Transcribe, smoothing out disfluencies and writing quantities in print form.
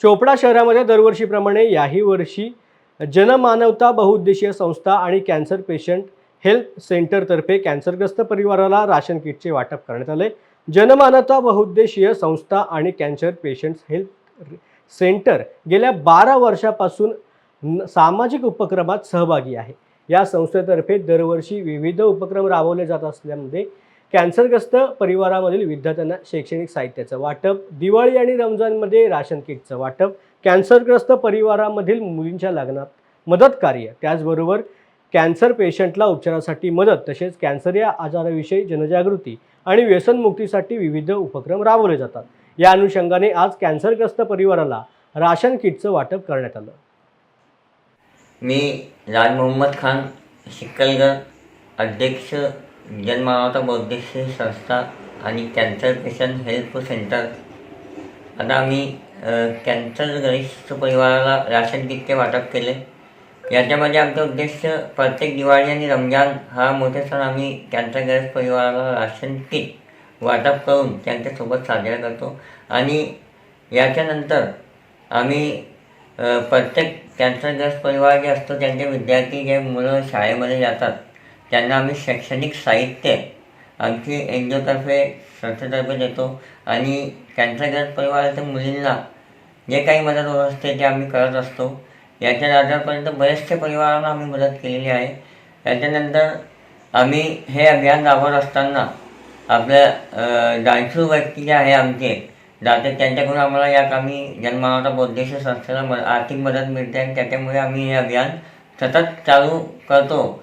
चोपडा शहरामध्ये दरवर्षीप्रमाणे याही वर्षी जनमानवता बहुउद्देशीय संस्था आणि कॅन्सर पेशंट हेल्थ सेंटरतर्फे कॅन्सरग्रस्त परिवाराला राशन किटचे वाटप करण्यात आले। जनमानवता बहुउद्देशीय संस्था आणि कॅन्सर पेशंट्स हेल्थ सेंटर गेल्या 12 वर्षापासून सामाजिक उपक्रमात सहभागी आहे। या संस्थेतर्फे दरवर्षी विविध उपक्रम राबवले जात असल्यामध्ये कॅन्सरग्रस्त परिवारामधील विद्यार्थ्यांना शैक्षणिक साहित्याचं वाटप, दिवाळी आणि रमजानमध्ये राशन किटचं वाटप, कॅन्सरग्रस्त परिवारामधील मुलींच्या लग्नात मदत कार्य, त्याचबरोबर कॅन्सर पेशंटला उपचारासाठी मदत, तसेच कॅन्सर या आजाराविषयी जनजागृती आणि व्यसनमुक्तीसाठी विविध उपक्रम राबवले जातात। या अनुषंगाने आज कॅन्सरग्रस्त परिवाराला राशन किटचं वाटप करण्यात आलं। मी राज मोहम्मद खान शिक्कलगर, अध्यक्ष जनमानवता बहुउद्देशीय संस्था आणि कॅन्सर पेशंट हेल्थ सेंटर। आता आम्ही कॅन्सरग्रस्त परिवाराला राशन किटचे वाटप केले। याच्यामध्ये आमचा उद्देश प्रत्येक दिवाळी आणि रमजान हा मोठे सण आम्ही कॅन्सरग्रस्त परिवाराला राशन किट वाटप करून त्यांच्यासोबत साजरा करतो। आणि याच्यानंतर आम्ही प्रत्येक कॅन्सरग्रस्त परिवार जे असतो त्यांचे विद्यार्थी जे मुलं शाळेमध्ये जातात त्यांना आम्ही शैक्षणिक साहित्य आमची एनजीओतर्फे संस्थेतर्फे देतो। आणि कॅन्सरग्रस्त परिवाराच्या मुलींना जे काही मदत होत असते ते आम्ही करत असतो। याच्या आतापर्यंत बरेचसे परिवारांना आम्ही मदत केलेली आहे। याच्यानंतर आम्ही हे अभियान राबवत असताना आपल्या जाणीव व्यक्ती जे आहे आमचे जाते त्यांच्याकडून आम्हाला या कामी जनमानवता बहुउद्देशीय संस्थेला आर्थिक मदत मिळते आणि त्याच्यामुळे आम्ही हे अभियान सतत चालू करतो।